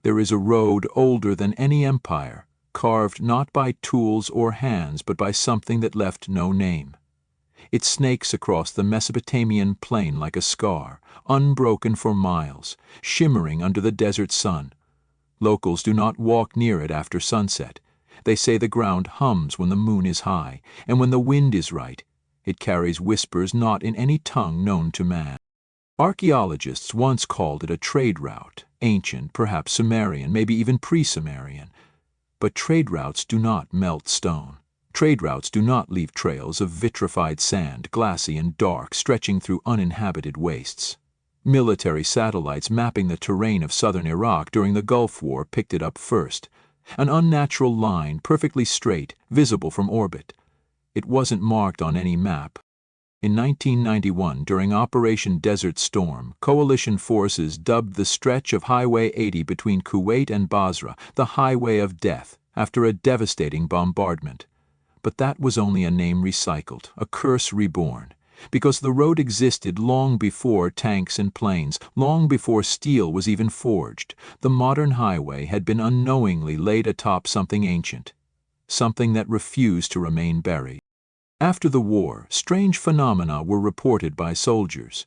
There is a road older than any empire, carved not by tools or hands but by something that left no name. It snakes across the Mesopotamian plain like a scar, unbroken for miles, shimmering under the desert sun. Locals do not walk near it after sunset. They say the ground hums when the moon is high, and when the wind is right, it carries whispers not in any tongue known to man. Archaeologists once called it a trade route, ancient, perhaps Sumerian, maybe even pre-Sumerian. But trade routes do not melt stone. Trade routes do not leave trails of vitrified sand, glassy and dark, stretching through uninhabited wastes. Military satellites mapping the terrain of southern Iraq during the Gulf War picked it up first. An unnatural line, perfectly straight, visible from orbit. It wasn't marked on any map. In 1991, during Operation Desert Storm, coalition forces dubbed the stretch of Highway 80 between Kuwait and Basra the Highway of Death after a devastating bombardment. But that was only a name recycled, a curse reborn, because the road existed long before tanks and planes, long before steel was even forged. The modern highway had been unknowingly laid atop something ancient, something that refused to remain buried. After the war, strange phenomena were reported by soldiers.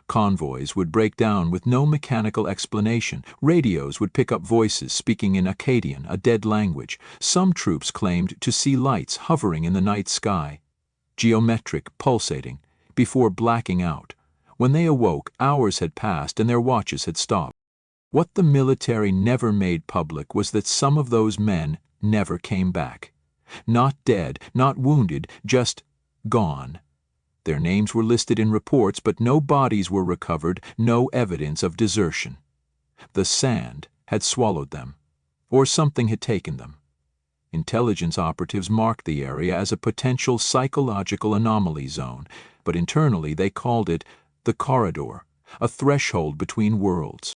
Convoys would break down with no mechanical explanation. Radios would pick up voices speaking in Akkadian, a dead language. Some troops claimed to see lights hovering in the night sky, geometric, pulsating, before blacking out. When they awoke, hours had passed and their watches had stopped. What the military never made public was that some of those men never came back. Not dead, not wounded, just gone. Their names were listed in reports, but no bodies were recovered, no evidence of desertion. The sand had swallowed them, or something had taken them. Intelligence operatives marked the area as a potential psychological anomaly zone, but internally they called it the corridor, a threshold between worlds.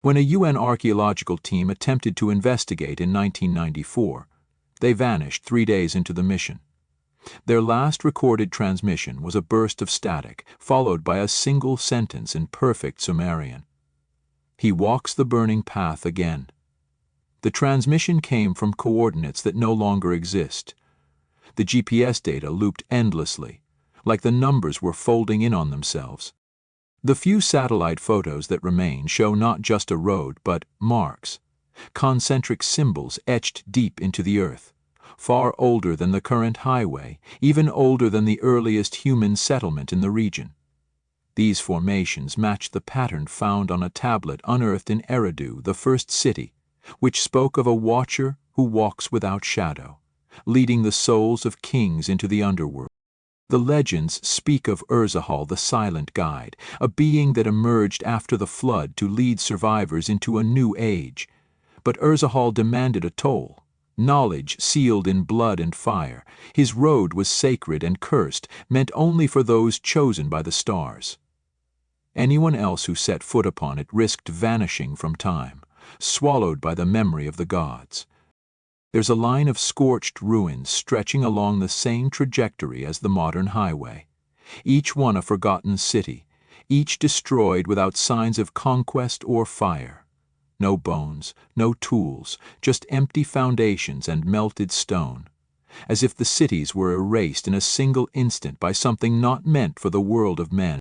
When a UN archaeological team attempted to investigate in 1994, they vanished 3 days into the mission. Their last recorded transmission was a burst of static, followed by a single sentence in perfect Sumerian. "He walks the burning path again." The transmission came from coordinates that no longer exist. The GPS data looped endlessly, like the numbers were folding in on themselves. The few satellite photos that remain show not just a road, but marks, concentric symbols etched deep into the earth, far older than the current highway, even older than the earliest human settlement in the region. These formations match the pattern found on a tablet unearthed in Eridu, the first city, which spoke of a watcher who walks without shadow, leading the souls of kings into the underworld. The legends speak of Urzahal, the silent guide, a being that emerged after the flood to lead survivors into a new age. But Urzahal demanded a toll, knowledge sealed in blood and fire. His road was sacred and cursed, meant only for those chosen by the stars. Anyone else who set foot upon it risked vanishing from time, swallowed by the memory of the gods. There's a line of scorched ruins stretching along the same trajectory as the modern highway, each one a forgotten city, each destroyed without signs of conquest or fire. No bones, no tools, just empty foundations and melted stone, as if the cities were erased in a single instant by something not meant for the world of men.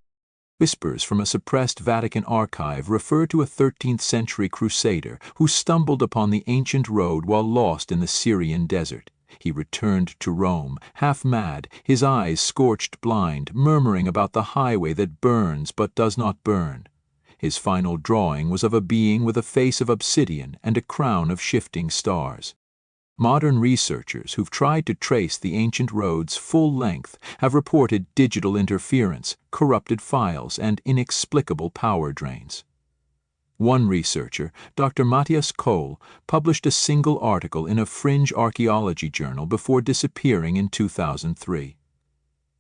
Whispers from a suppressed Vatican archive refer to a 13th-century crusader who stumbled upon the ancient road while lost in the Syrian desert. He returned to Rome, half mad, his eyes scorched blind, murmuring about the highway that burns but does not burn. His final drawing was of a being with a face of obsidian and a crown of shifting stars. Modern researchers who've tried to trace the ancient road's full length have reported digital interference, corrupted files, and inexplicable power drains. One researcher, Dr. Matthias Kohl, published a single article in a fringe archaeology journal before disappearing in 2003.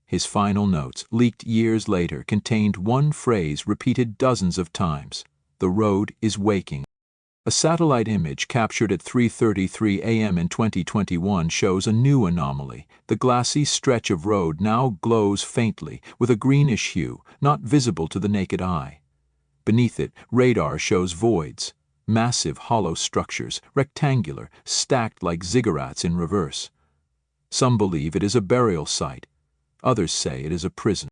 His final notes, leaked years later, contained one phrase repeated dozens of times: "The road is waking." A satellite image captured at 3:33 a.m. in 2021 shows a new anomaly. The glassy stretch of road now glows faintly with a greenish hue, not visible to the naked eye. Beneath it, radar shows voids, massive hollow structures, rectangular, stacked like ziggurats in reverse. Some believe it is a burial site. Others say it is a prison.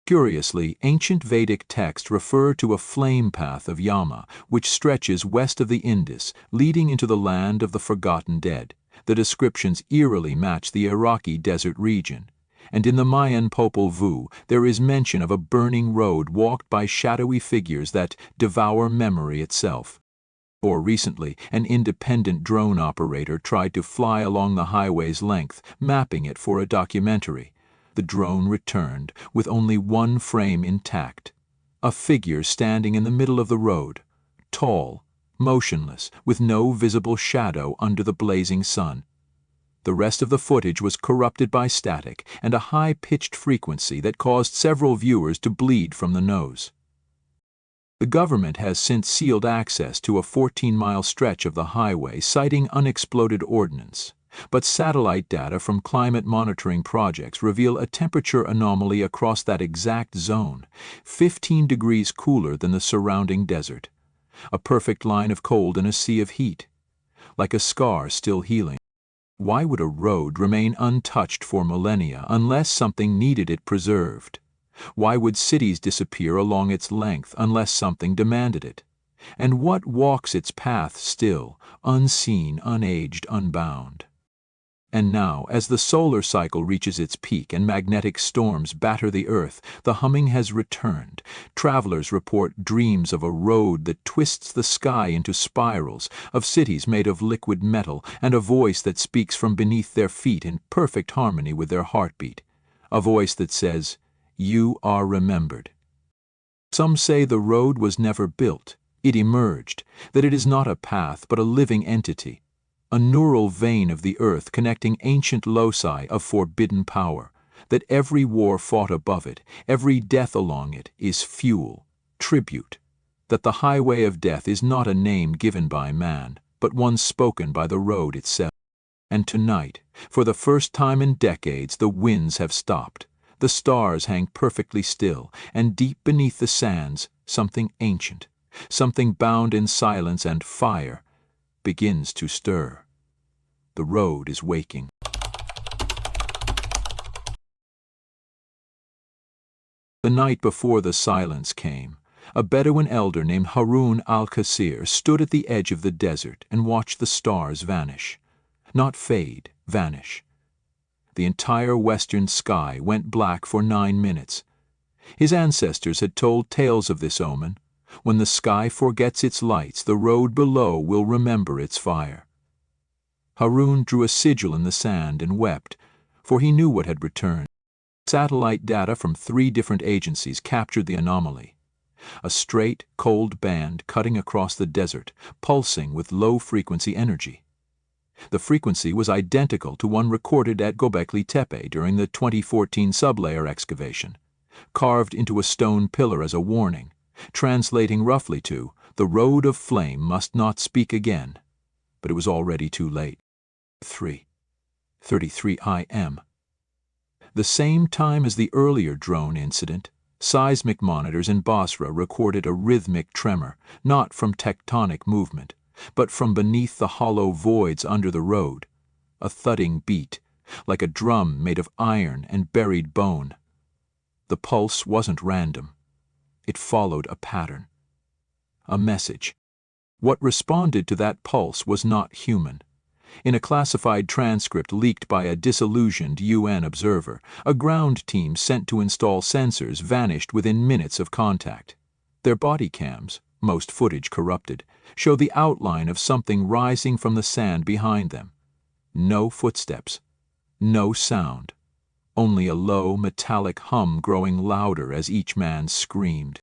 Curiously, ancient Vedic texts refer to a flame path of Yama, which stretches west of the Indus, leading into the land of the forgotten dead. The descriptions eerily match the Iraqi desert region. And in the Mayan Popol Vuh, there is mention of a burning road walked by shadowy figures that devour memory itself. Or recently, an independent drone operator tried to fly along the highway's length, mapping it for a documentary. The drone returned with only one frame intact. A figure standing in the middle of the road, tall, motionless, with no visible shadow under the blazing sun. The rest of the footage was corrupted by static and a high-pitched frequency that caused several viewers to bleed from the nose. The government has since sealed access to a 14-mile stretch of the highway, citing unexploded ordnance. But satellite data from climate monitoring projects reveal a temperature anomaly across that exact zone, 15 degrees cooler than the surrounding desert. A perfect line of cold in a sea of heat, like a scar still healing. Why would a road remain untouched for millennia unless something needed it preserved? Why would cities disappear along its length unless something demanded it? And what walks its path still, unseen, unaged, unbound? And now, as the solar cycle reaches its peak and magnetic storms batter the earth, the humming has returned. Travelers report dreams of a road that twists the sky into spirals, of cities made of liquid metal, and a voice that speaks from beneath their feet in perfect harmony with their heartbeat. A voice that says, "You are remembered." Some say the road was never built. It emerged, that it is not a path but a living entity. A neural vein of the earth connecting ancient loci of forbidden power, that every war fought above it, every death along it, is fuel, tribute, that the highway of death is not a name given by man, but one spoken by the road itself. And tonight, for the first time in decades, the winds have stopped, the stars hang perfectly still, and deep beneath the sands, something ancient, something bound in silence and fire, begins to stir. The road is waking. The night before the silence came, a Bedouin elder named Harun al-Qasir stood at the edge of the desert and watched the stars vanish. Not fade, vanish. The entire western sky went black for 9 minutes. His ancestors had told tales of this omen. When the sky forgets its lights, the road below will remember its fire. Harun drew a sigil in the sand and wept, for he knew what had returned. Satellite data from 3 different agencies captured the anomaly. A straight, cold band cutting across the desert, pulsing with low-frequency energy. The frequency was identical to one recorded at Göbekli Tepe during the 2014 sublayer excavation, carved into a stone pillar as a warning, translating roughly to, "The road of flame must not speak again." But it was already too late. 3:33 a.m. The same time as the earlier drone incident, seismic monitors in Basra recorded a rhythmic tremor, not from tectonic movement, but from beneath the hollow voids under the road, a thudding beat, like a drum made of iron and buried bone. The pulse wasn't random. It followed a pattern, a message. What responded to that pulse was not human. In a classified transcript leaked by a disillusioned UN observer, a ground team sent to install sensors vanished within minutes of contact. Their body cams, most footage corrupted, show the outline of something rising from the sand behind them. No footsteps, no sound, only a low metallic hum growing louder as each man screamed.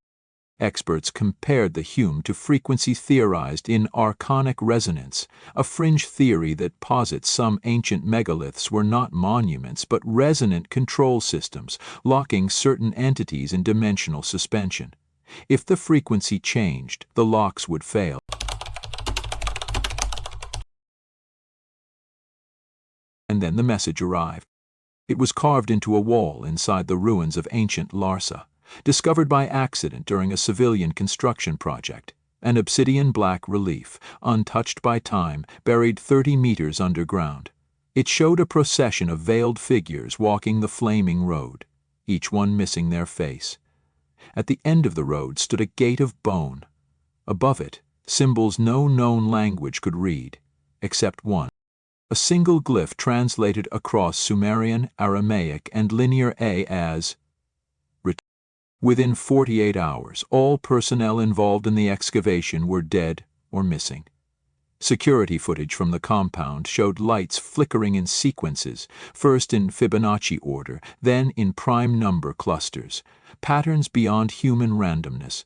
Experts compared the hum to frequency theorized in archonic resonance, a fringe theory that posits some ancient megaliths were not monuments but resonant control systems, locking certain entities in dimensional suspension. If the frequency changed, the locks would fail. And then the message arrived. It was carved into a wall inside the ruins of ancient Larsa, discovered by accident during a civilian construction project. An obsidian black relief, untouched by time, buried 30 meters underground. It showed a procession of veiled figures walking the flaming road, each one missing their face. At the end of the road stood a gate of bone. Above it, symbols no known language could read, except one. A single glyph translated across Sumerian, Aramaic, and Linear A as Within 48 hours, all personnel involved in the excavation were dead or missing. Security footage from the compound showed lights flickering in sequences, first in Fibonacci order, then in prime number clusters, patterns beyond human randomness.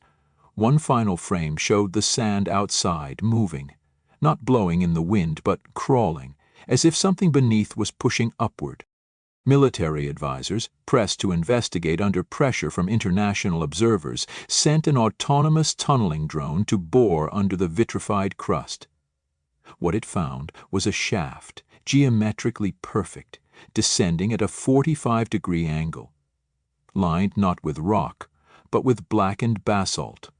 One final frame showed the sand outside moving, not blowing in the wind but crawling, as if something beneath was pushing upward. Military advisors, pressed to investigate under pressure from international observers, sent an autonomous tunneling drone to bore under the vitrified crust. What it found was a shaft, geometrically perfect, descending at a 45-degree angle, lined not with rock, but with blackened basalt,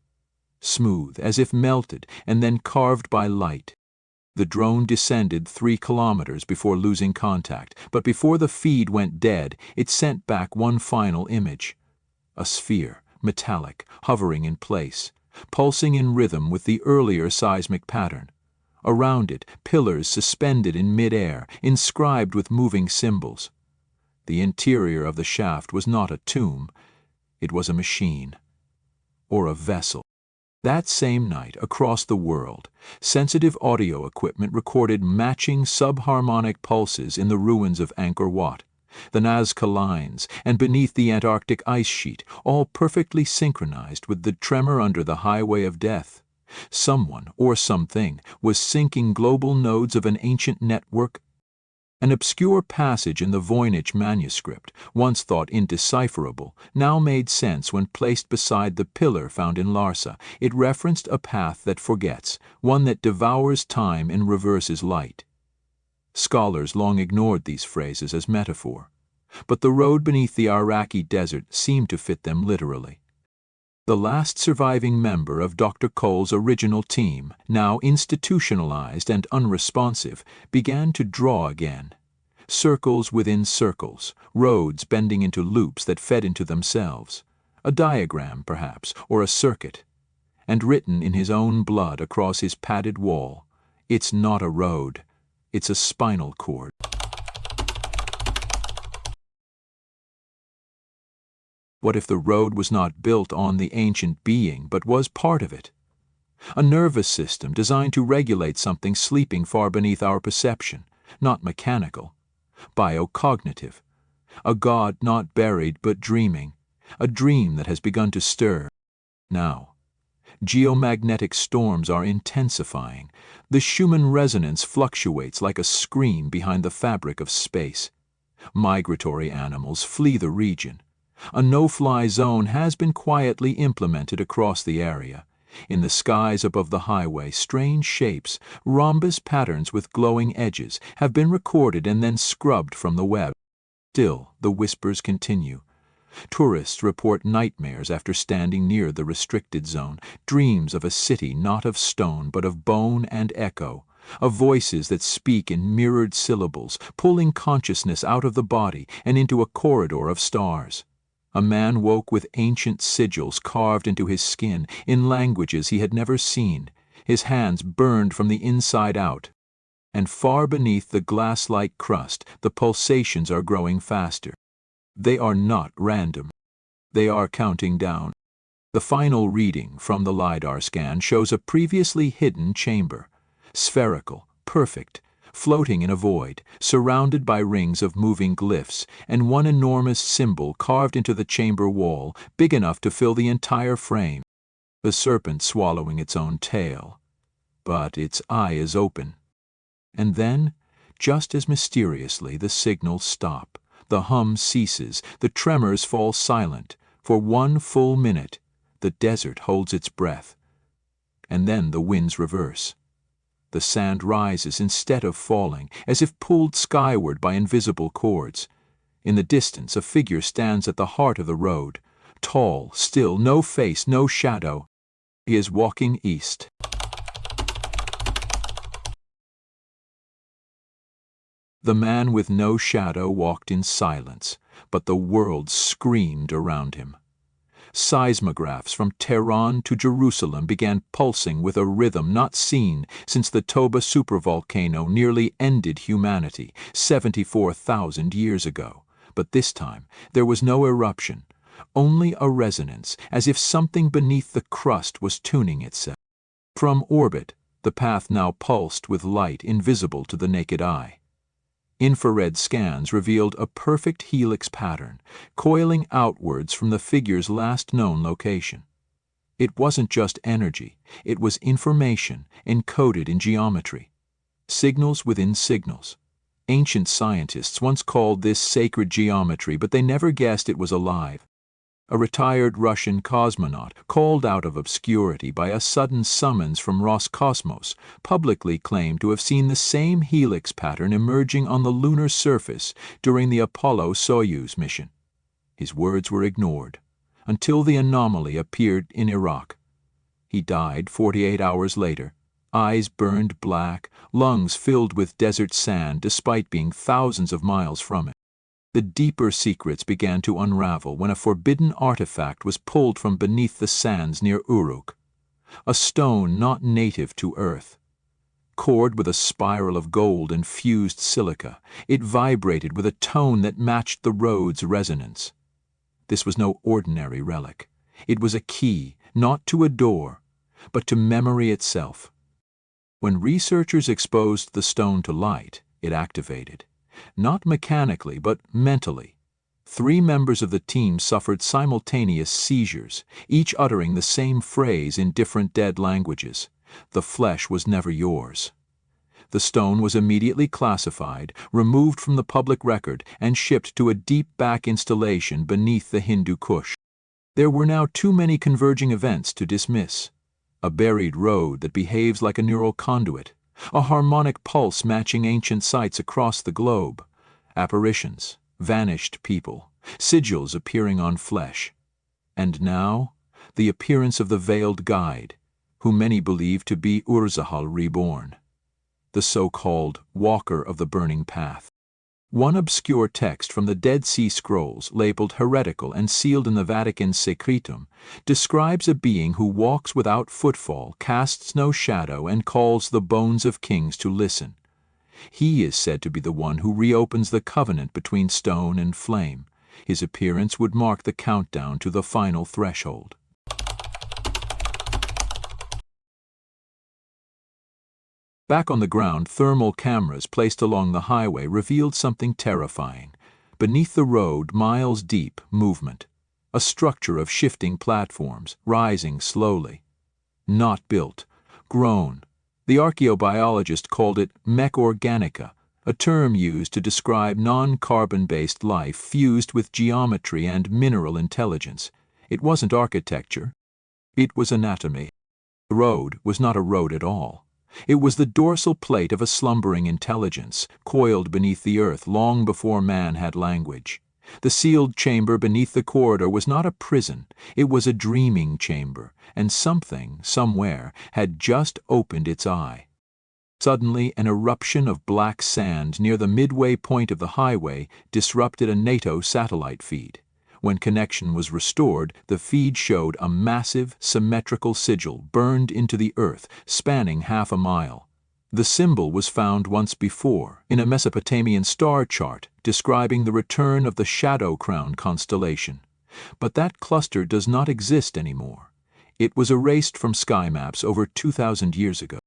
smooth as if melted and then carved by light. The drone descended 3 kilometers before losing contact, but before the feed went dead, it sent back one final image. A sphere, metallic, hovering in place, pulsing in rhythm with the earlier seismic pattern. Around it, pillars suspended in mid-air, inscribed with moving symbols. The interior of the shaft was not a tomb, it was a machine, or a vessel. That same night, across the world, sensitive audio equipment recorded matching subharmonic pulses in the ruins of Angkor Wat, the Nazca Lines, and beneath the Antarctic ice sheet, all perfectly synchronized with the tremor under the highway of death. Someone, or something, was syncing global nodes of an ancient network. An obscure passage in the Voynich manuscript, once thought indecipherable, now made sense when placed beside the pillar found in Larsa. It referenced a path that forgets, one that devours time and reverses light. Scholars long ignored these phrases as metaphor, but the road beneath the Iraqi desert seemed to fit them literally. The last surviving member of Dr. Cole's original team, now institutionalized and unresponsive, began to draw again. Circles within circles, roads bending into loops that fed into themselves. A diagram, perhaps, or a circuit. And written in his own blood across his padded wall, "It's not a road, it's a spinal cord." What if the road was not built on the ancient being, but was part of it? A nervous system designed to regulate something sleeping far beneath our perception, not mechanical, biocognitive. A god not buried but dreaming, a dream that has begun to stir. Now, geomagnetic storms are intensifying. The Schumann resonance fluctuates like a scream behind the fabric of space. Migratory animals flee the region. A no-fly zone has been quietly implemented across the area. In the skies above the highway, strange shapes, rhombus patterns with glowing edges, have been recorded and then scrubbed from the web. Still, the whispers continue. Tourists report nightmares after standing near the restricted zone, dreams of a city not of stone but of bone and echo, of voices that speak in mirrored syllables, pulling consciousness out of the body and into a corridor of stars. A man woke with ancient sigils carved into his skin in languages he had never seen. His hands burned from the inside out. And far beneath the glass-like crust, the pulsations are growing faster. They are not random. They are counting down. The final reading from the LiDAR scan shows a previously hidden chamber, spherical, perfect, floating in a void, surrounded by rings of moving glyphs, and one enormous symbol carved into the chamber wall, big enough to fill the entire frame. the serpent swallowing its own tail. But its eye is open. And then, just as mysteriously, the signals stop, the hum ceases, the tremors fall silent. For 1 full minute, the desert holds its breath. And then the winds reverse. The sand rises instead of falling, as if pulled skyward by invisible cords. In the distance, a figure stands at the heart of the road, tall, still, no face, no shadow. He is walking east. The man with no shadow walked in silence, but the world screamed around him. Seismographs from Tehran to Jerusalem began pulsing with a rhythm not seen since the Toba supervolcano nearly ended humanity 74,000 years ago. But this time there was no eruption, only a resonance, as if something beneath the crust was tuning itself. From orbit, the path now pulsed with light invisible to the naked eye. Infrared scans revealed a perfect helix pattern, coiling outwards from the figure's last known location. It wasn't just energy, it was information encoded in geometry. Signals within signals. Ancient scientists once called this sacred geometry, but they never guessed it was alive. A retired Russian cosmonaut, called out of obscurity by a sudden summons from Roscosmos, publicly claimed to have seen the same helix pattern emerging on the lunar surface during the Apollo-Soyuz mission. His words were ignored, until the anomaly appeared in Iraq. He died 48 hours later, eyes burned black, lungs filled with desert sand despite being thousands of miles from it. The deeper secrets began to unravel when a forbidden artifact was pulled from beneath the sands near Uruk, a stone not native to Earth. Cored with a spiral of gold and fused silica, it vibrated with a tone that matched the road's resonance. This was no ordinary relic. It was a key, not to a door, but to memory itself. When researchers exposed the stone to light, it activated. Not mechanically, but mentally. 3 members of the team suffered simultaneous seizures, each uttering the same phrase in different dead languages. The flesh was never yours. The stone was immediately classified, removed from the public record, and shipped to a deep back installation beneath the Hindu Kush. There were now too many converging events to dismiss. A buried road that behaves like a neural conduit. A harmonic pulse matching ancient sites across the globe, apparitions, vanished people, sigils appearing on flesh. And now, the appearance of the veiled guide, who many believe to be Urzahal reborn, the so-called Walker of the Burning Path. One obscure text from the Dead Sea Scrolls, labeled heretical and sealed in the Vatican's Secretum, describes a being who walks without footfall, casts no shadow, and calls the bones of kings to listen. He is said to be the one who reopens the covenant between stone and flame. His appearance would mark the countdown to the final threshold. Back on the ground, thermal cameras placed along the highway revealed something terrifying. Beneath the road, miles deep, movement. A structure of shifting platforms, rising slowly. Not built, grown. The archaeobiologist called it mech organica, a term used to describe non-carbon-based life fused with geometry and mineral intelligence. It wasn't architecture. It was anatomy. The road was not a road at all. It was the dorsal plate of a slumbering intelligence, coiled beneath the earth long before man had language. The sealed chamber beneath the corridor was not a prison, it was a dreaming chamber, and something, somewhere, had just opened its eye. Suddenly, an eruption of black sand near the midway point of the highway disrupted a NATO satellite feed. When connection was restored, the feed showed a massive, symmetrical sigil burned into the earth, spanning half a mile. The symbol was found once before, in a Mesopotamian star chart describing the return of the Shadow Crown constellation. But that cluster does not exist anymore. It was erased from sky maps over 2,000 years ago.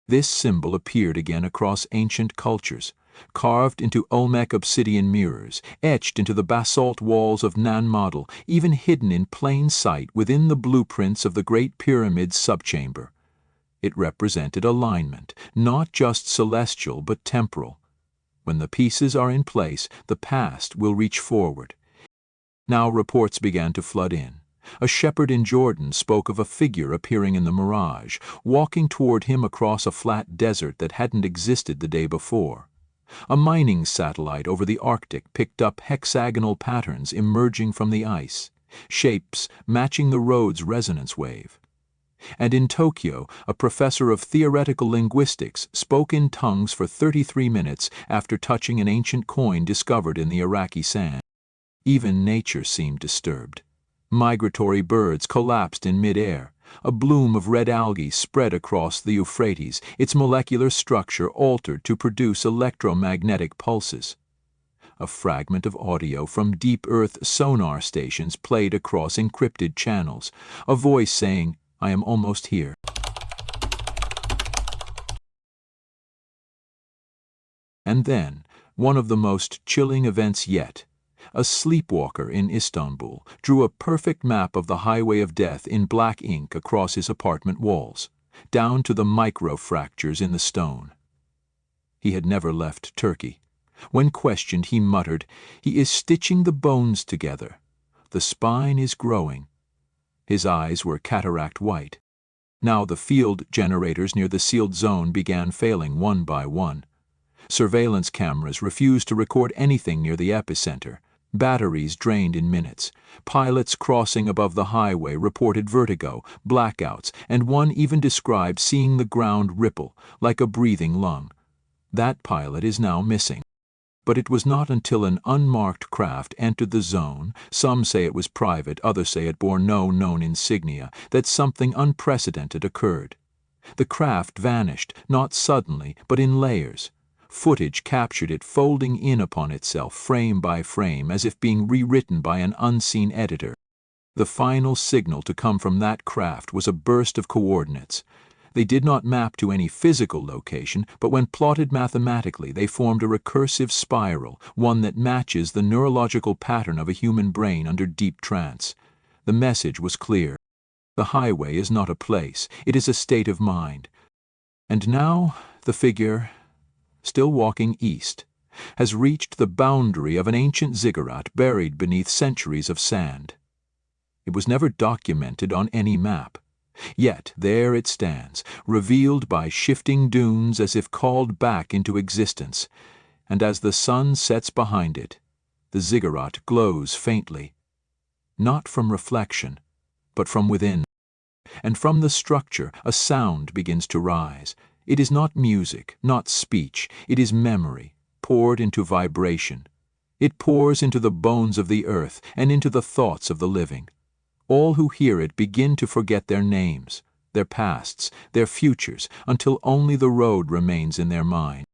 This symbol appeared again across ancient cultures, carved into Olmec obsidian mirrors, etched into the basalt walls of Nan Model, even hidden in plain sight within the blueprints of the Great Pyramid's subchamber. It represented alignment, not just celestial but temporal. When the pieces are in place, the past will reach forward. Now reports began to flood in. A shepherd in Jordan spoke of a figure appearing in the mirage, walking toward him across a flat desert that hadn't existed the day before. A mining satellite over the Arctic picked up hexagonal patterns emerging from the ice, shapes matching the road's resonance wave. And in Tokyo, a professor of theoretical linguistics spoke in tongues for 33 minutes after touching an ancient coin discovered in the Iraqi sand. Even nature seemed disturbed. Migratory birds collapsed in midair. A bloom of red algae spread across the Euphrates, its molecular structure altered to produce electromagnetic pulses. A fragment of audio from deep Earth sonar stations played across encrypted channels, a voice saying, "I am almost here." And then, one of the most chilling events yet. A sleepwalker in Istanbul drew a perfect map of the highway of death in black ink across his apartment walls, down to the micro-fractures in the stone. He had never left Turkey. When questioned, he muttered, "He is stitching the bones together. The spine is growing." His eyes were cataract white. Now the field generators near the sealed zone began failing one by one. Surveillance cameras refused to record anything near the epicenter. Batteries drained in minutes. Pilots crossing above the highway reported vertigo, blackouts, and one even described seeing the ground ripple, like a breathing lung. That pilot is now missing. But it was not until an unmarked craft entered the zone, some say it was private, others say it bore no known insignia, that something unprecedented occurred. The craft vanished, not suddenly, but in layers. Footage captured it folding in upon itself, frame by frame, as if being rewritten by an unseen editor. The final signal to come from that craft was a burst of coordinates. They did not map to any physical location, but when plotted mathematically, they formed a recursive spiral, one that matches the neurological pattern of a human brain under deep trance. The message was clear. The highway is not a place, it is a state of mind. And now the figure, still walking east, has reached the boundary of an ancient ziggurat buried beneath centuries of sand. It was never documented on any map. Yet there it stands, revealed by shifting dunes as if called back into existence, and as the sun sets behind it, the ziggurat glows faintly, not from reflection, but from within. And from the structure a sound begins to rise. It is not music, not speech, it is memory, poured into vibration. It pours into the bones of the earth and into the thoughts of the living. All who hear it begin to forget their names, their pasts, their futures, until only the road remains in their mind.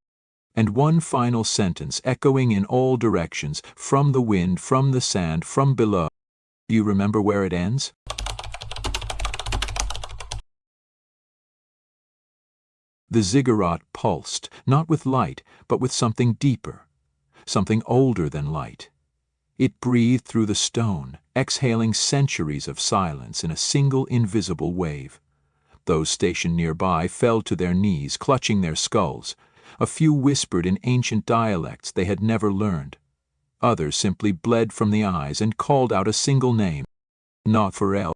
And one final sentence echoing in all directions, from the wind, from the sand, from below. Do you remember where it ends? The ziggurat pulsed, not with light, but with something deeper, something older than light. It breathed through the stone, exhaling centuries of silence in a single invisible wave. Those stationed nearby fell to their knees, clutching their skulls. A few whispered in ancient dialects they had never learned. Others simply bled from the eyes and called out a single name, Naforel.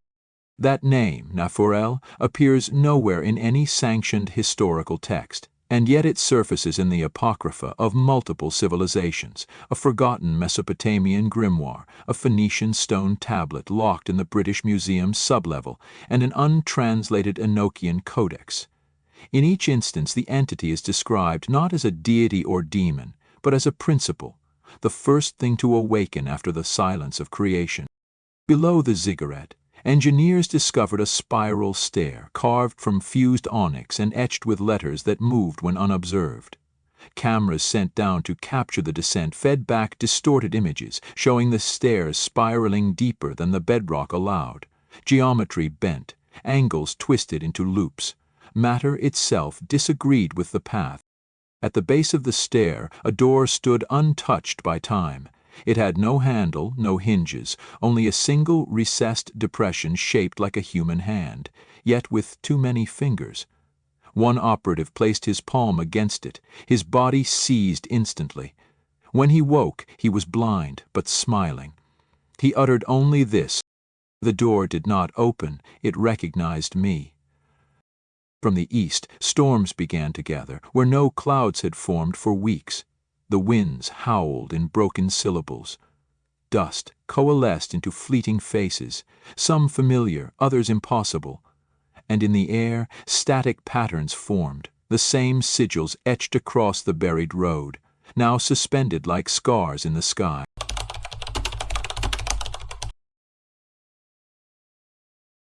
That name, Naforel, appears nowhere in any sanctioned historical text, and yet it surfaces in the apocrypha of multiple civilizations, a forgotten Mesopotamian grimoire, a Phoenician stone tablet locked in the British Museum's sublevel, and an untranslated Enochian codex. In each instance, the entity is described not as a deity or demon, but as a principle, the first thing to awaken after the silence of creation. Below the ziggurat, engineers discovered a spiral stair carved from fused onyx and etched with letters that moved when unobserved. Cameras sent down to capture the descent fed back distorted images, showing the stairs spiraling deeper than the bedrock allowed, geometry bent, angles twisted into loops. Matter itself disagreed with the path. At the base of the stair, a door stood untouched by time. It had no handle, no hinges, only a single recessed depression shaped like a human hand, yet with too many fingers. One operative placed his palm against it. His body seized instantly. When he woke, he was blind, but smiling. He uttered only this: "The door did not open, it recognized me." From the east, storms began to gather, where no clouds had formed for weeks. The winds howled in broken syllables. Dust coalesced into fleeting faces, some familiar, others impossible. And in the air, static patterns formed, the same sigils etched across the buried road, now suspended like scars in the sky.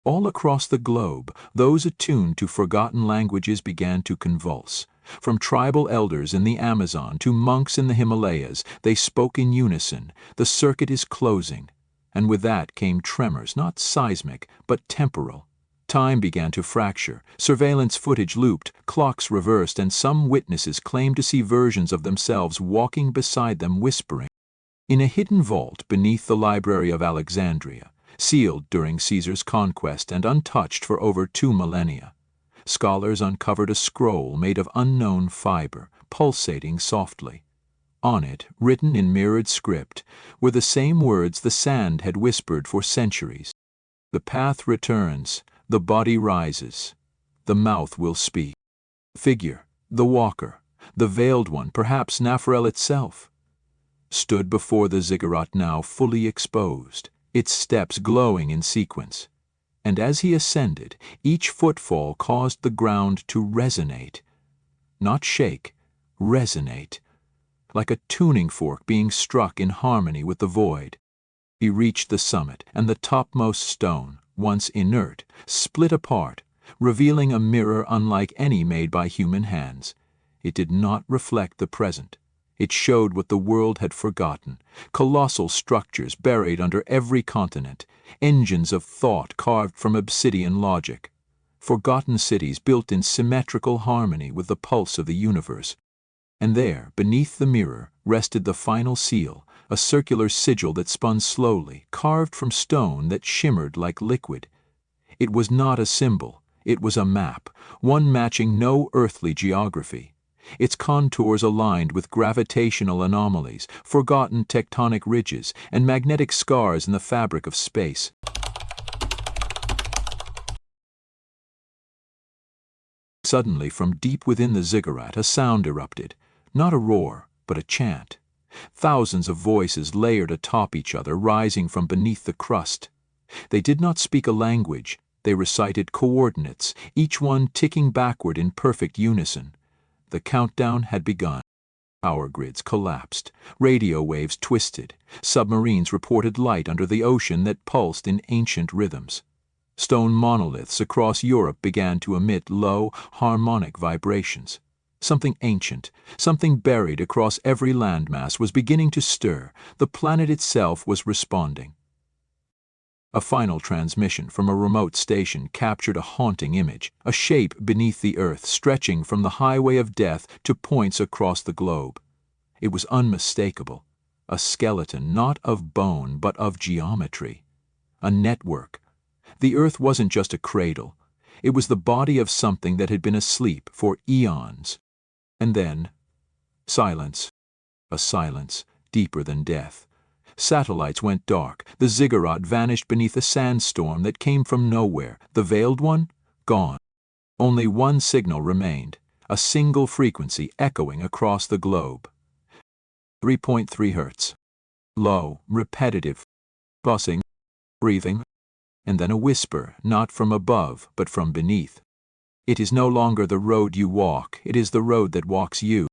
All across the globe, those attuned to forgotten languages began to convulse. From tribal elders in the Amazon to monks in the Himalayas, they spoke in unison: "The circuit is closing." And with that came tremors, not seismic, but temporal. Time began to fracture, surveillance footage looped, clocks reversed, and some witnesses claimed to see versions of themselves walking beside them whispering. In a hidden vault beneath the Library of Alexandria, sealed during Caesar's conquest and untouched for over 2 millennia, scholars uncovered a scroll made of unknown fiber, pulsating softly. On it, written in mirrored script, were the same words the sand had whispered for centuries. "The path returns, the body rises, the mouth will speak." Figure, the walker, the veiled one, perhaps Napharel itself, stood before the ziggurat now fully exposed, its steps glowing in sequence. And as he ascended, each footfall caused the ground to resonate. Not shake, resonate, like a tuning fork being struck in harmony with the void. He reached the summit, and the topmost stone, once inert, split apart, revealing a mirror unlike any made by human hands. It did not reflect the present. It showed what the world had forgotten: colossal structures buried under every continent, engines of thought carved from obsidian logic, forgotten cities built in symmetrical harmony with the pulse of the universe. And there, beneath the mirror, rested the final seal, a circular sigil that spun slowly, carved from stone that shimmered like liquid. It was not a symbol, it was a map, one matching no earthly geography. Its contours aligned with gravitational anomalies, forgotten tectonic ridges, and magnetic scars in the fabric of space. Suddenly, from deep within the ziggurat, a sound erupted. Not a roar, but a chant. Thousands of voices layered atop each other, rising from beneath the crust. They did not speak a language. They recited coordinates, each one ticking backward in perfect unison. The countdown had begun. Power grids collapsed. Radio waves twisted. Submarines reported light under the ocean that pulsed in ancient rhythms. Stone monoliths across Europe began to emit low, harmonic vibrations. Something ancient, something buried across every landmass was beginning to stir. The planet itself was responding. A final transmission from a remote station captured a haunting image, a shape beneath the earth stretching from the highway of death to points across the globe. It was unmistakable, a skeleton not of bone but of geometry, a network. The earth wasn't just a cradle, it was the body of something that had been asleep for eons. And then, silence, a silence deeper than death. Satellites went dark. The ziggurat vanished beneath a sandstorm that came from nowhere. The veiled one? Gone. Only one signal remained, a single frequency echoing across the globe. 3.3 hertz. Low, repetitive, buzzing, breathing, and then a whisper, not from above, but from beneath. "It is no longer the road you walk, it is the road that walks you."